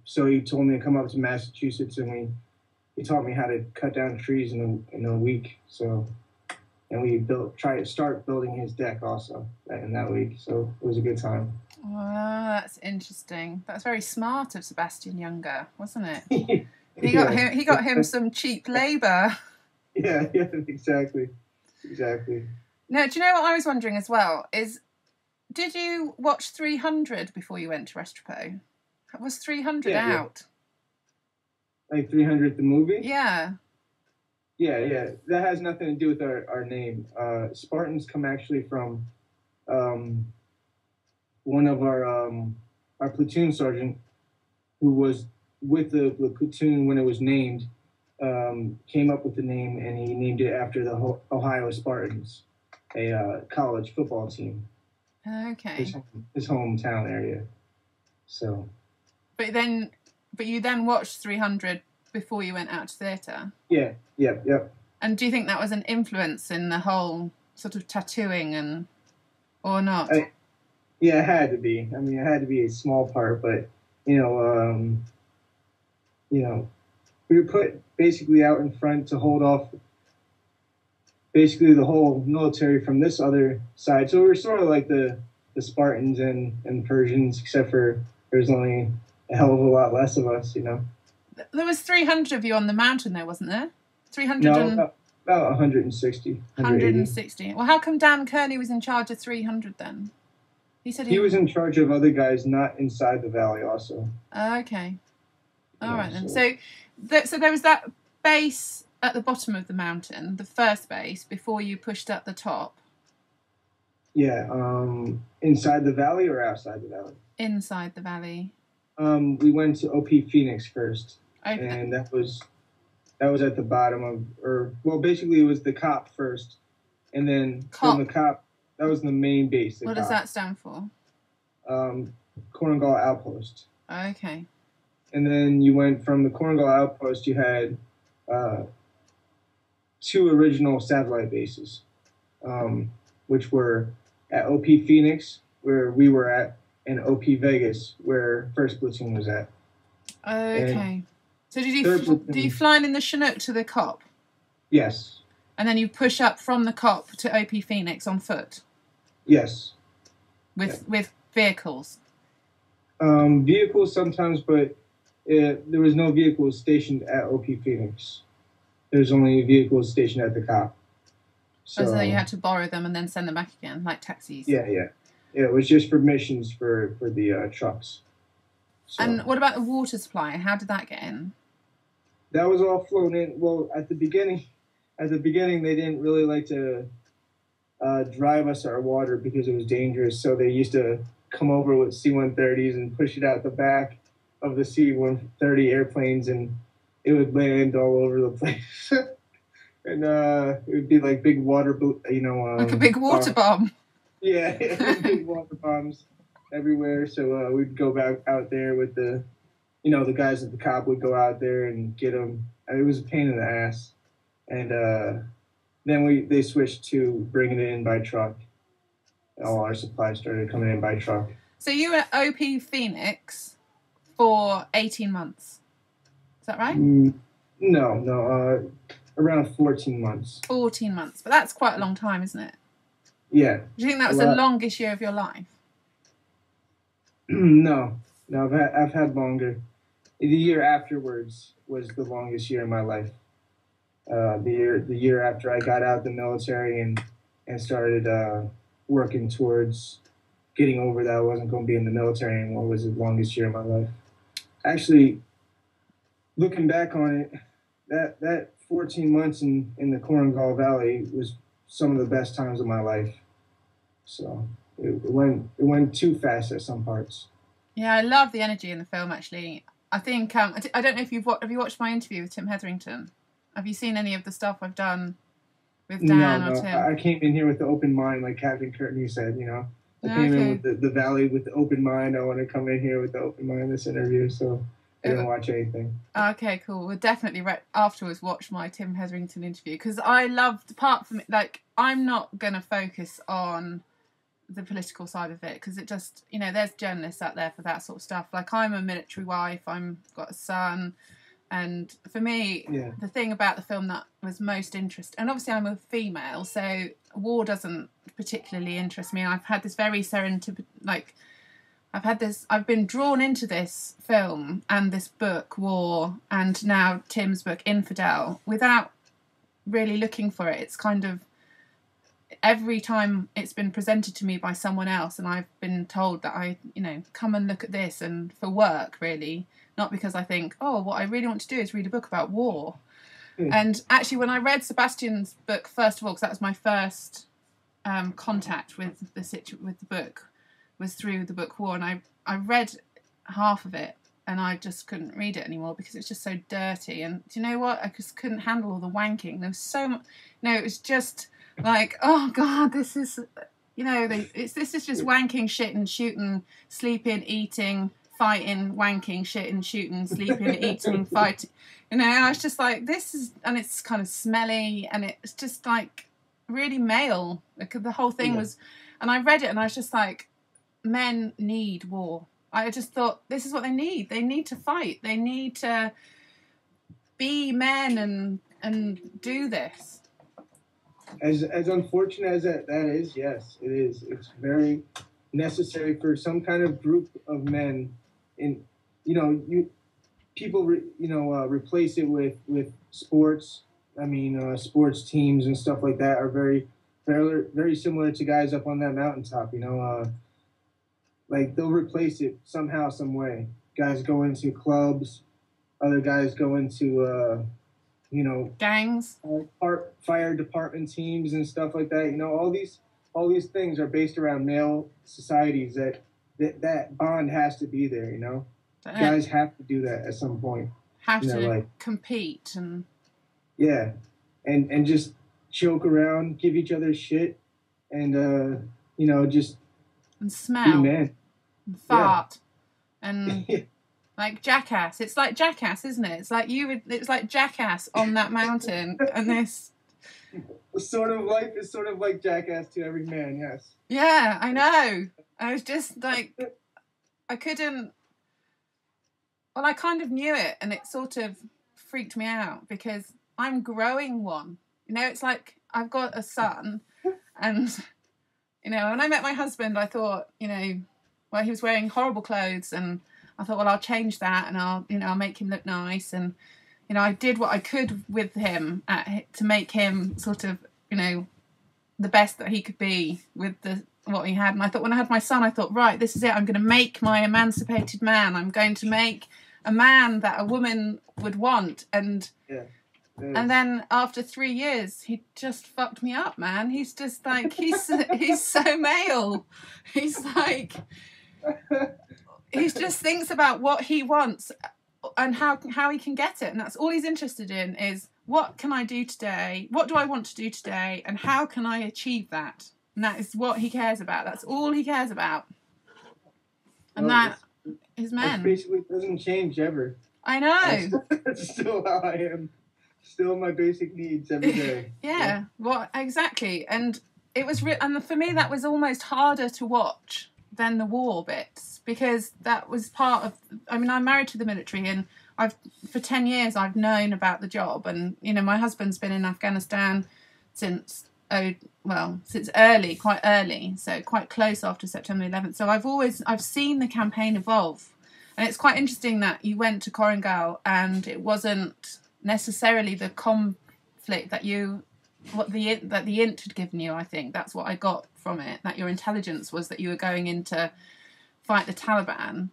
So he told me to come up to Massachusetts, and he taught me how to cut down trees in a week. So, and we tried to start building his deck also in that week. So it was a good time. Oh, that's interesting. That's very smart of Sebastian Younger, wasn't it? He got him some cheap labour. Yeah, exactly. Now, do you know what I was wondering as well? Did you watch 300 before you went to Restrepo? Was 300 out? Yeah. Like 300 the movie? Yeah. Yeah. That has nothing to do with our name. Spartans come actually from one of our platoon sergeant, who was with the platoon when it was named, came up with the name, and he named it after the Ohio Spartans, a college football team. Okay. His hometown area. So. But you then watched 300 before you went out to theatre? Yeah. Yep. And do you think that was an influence in the whole sort of tattooing or not? Yeah, it had to be. I mean, it had to be a small part, but we were put basically out in front to hold off basically the whole military from this other side. So we were sort of like the Spartans and Persians, except for there's only a hell of a lot less of us, There was 300 of you on the mountain there, wasn't there? 300 No, about 160. 160. Well, how come Dan Kearney was in charge of 300 then? He said he was in charge of other guys not inside the valley also. Okay. All right then. So there was that base at the bottom of the mountain, the first base, before you pushed up the top. Yeah. Inside the valley or outside the valley? Inside the valley. We went to Opie Phoenix first. Okay. And that was at the bottom basically it was the COP first. And then from the COP, that was the main base. What does that stand for? Korengal Outpost. Okay. And then you went from the Korengal Outpost, you had 2 original satellite bases, which were at OP Phoenix, where we were at, and OP Vegas, where 1st Platoon was at. Okay. And so did you fly in the Chinook to the COP? Yes. And then you push up from the COP to OP Phoenix on foot? Yes. With vehicles? Vehicles sometimes, but there was no vehicles stationed at OP Phoenix. There's only vehicles stationed at the COP. So you had to borrow them and then send them back again, like taxis? Yeah. It was just for missions for the trucks. So. And what about the water supply? How did that get in? That was all flown in. Well, at the beginning, they didn't really like to drive us our water because it was dangerous. So they used to come over with C-130s and push it out the back of the C-130 airplanes, and it would land all over the place. And it would be like big water, like a big water bomb. Yeah, big water bombs everywhere. So we'd go back out there with the guys at the COP would go out there and get them. It was a pain in the ass. And then they switched to bringing it in by truck. All our supplies started coming in by truck. So you were at OP Phoenix for 18 months. Is that right? No. Around 14 months. 14 months. But that's quite a long time, isn't it? Yeah. Do you think that was the longest year of your life? No, I've had longer. The year afterwards was the longest year of my life. The year after I got out of the military and started working towards getting over that I wasn't going to be in the military anymore was the longest year of my life. Actually, looking back on it, that 14 months in the Korengal Valley was some of the best times of my life. So it went too fast at some parts. Yeah, I love the energy in the film, actually. I think, I don't know if have you watched my interview with Tim Hetherington? Have you seen any of the stuff I've done with Dan or Tim? I came in here with the open mind, like Captain Courtney said, I came in with the Valley with the open mind. I want to come in here with the open mind this interview, so I didn't watch anything. Okay, cool. We'll definitely afterwards watch my Tim Hetherington interview, because I loved, apart from, like, I'm not going to focus on the political side of it, because it just, you know, there's journalists out there for that sort of stuff. Like, I'm a military wife, got a son, and for me, the thing about the film that was most interesting, and obviously I'm a female, so war doesn't particularly interest me. I've had this very I've been drawn into this film and this book, War, and now Tim's book, Infidel, without really looking for it. It's kind of, every time it's been presented to me by someone else and I've been told that come and look at this, and for work, really, not because I think, oh, what I really want to do is read a book about war. And actually, when I read Sebastian's book, first of all, because that was my first contact with the book, was through the book War, and I read half of it and I just couldn't read it anymore because it's just so dirty. And do you know what? I just couldn't handle all the wanking. There was so much, it was just like, oh God, this is, this is just wanking, shitting, shooting, sleeping, eating, fighting, wanking, shitting, shooting, sleeping, eating, fighting. I was just like, this is, and it's kind of smelly, and it's just like really male. Like, the whole thing was, and I read it and I was just like, men need war. I just thought, this is what they need. They need to fight. They need to be men and do this. As unfortunate as that is, yes, it is. It's very necessary for some kind of group of men. And people replace it with sports. I mean, sports teams and stuff like that are very, very, very similar to guys up on that mountaintop. Like, they'll replace it somehow, some way. Guys go into clubs, other guys go into, gangs, fire department teams and stuff like that. All these things are based around male societies that bond has to be there. Guys have to do that at some point. Have to compete and and just joke around, give each other shit, and just. And smell. And fart. And like Jackass. It's like Jackass, isn't it? It's like Jackass on that mountain. And this sort of life is sort of like Jackass to every man, yes. Yeah, I know. I was just like, I couldn't. Well, I kind of knew it, and it sort of freaked me out because I'm growing one. It's like, I've got a son, and when I met my husband, I thought, he was wearing horrible clothes, and I thought, well, I'll change that, and I'll make him look nice, and I did what I could with him to make him sort of, the best that he could be with what he had. And I thought, when I had my son, I thought, right, this is it. I'm going to make my emancipated man. I'm going to make a man that a woman would want, and. Yeah. And then after 3 years, he just fucked me up, man. He's just like, he's so male. He's like, he just thinks about what he wants and how he can get it. And that's all he's interested in, is what can I do today? What do I want to do today? And how can I achieve that? And that is what he cares about. That's all he cares about. And that is men. It basically doesn't change ever. I know. That's still how I am. Still my basic needs every day. Yeah, well, exactly. And it was and for me, that was almost harder to watch than the war bits, because that was part of, I'm married to the military, and for 10 years I've known about the job, and my husband's been in Afghanistan since quite early, so quite close after September 11th. So I've seen the campaign evolve, and it's quite interesting that you went to Korengal and it wasn't necessarily the conflict that the int had given you. I think that's what I got from it, that your intelligence was that you were going in to fight the Taliban.